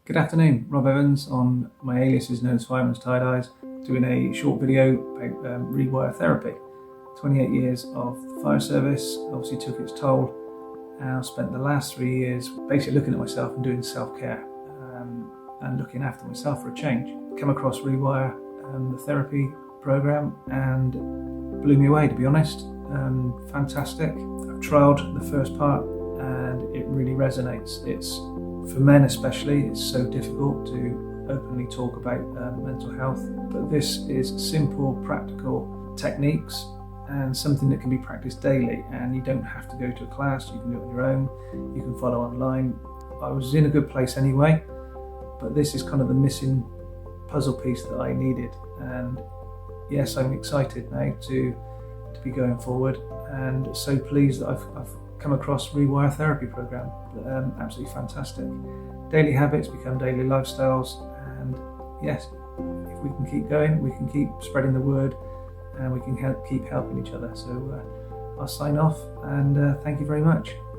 Good afternoon, Rob Evans on my alias is known as Fireman's Tied Eyes, doing a short video about Rewire Therapy. 28 years of the fire service obviously took its toll, and I've spent the last 3 years basically looking at myself and doing self-care and looking after myself for a change. Come across Rewire, the therapy program, and blew me away, to be honest. Fantastic. I've trialled the first part and it really resonates. It's for men especially, it's so difficult to openly talk about mental health, but this is simple, practical techniques and something that can be practiced daily, and you don't have to go to a class, you can do it on your own, you can follow online. I was in a good place anyway, but this is kind of the missing puzzle piece that I needed, and yes, I'm excited now to be going forward, and so pleased that I've come across Rewire Therapy program. Absolutely fantastic. Daily habits become daily lifestyles, and yes, if we can keep going, we can keep spreading the word, and we can keep helping each other. So I'll sign off, and thank you very much.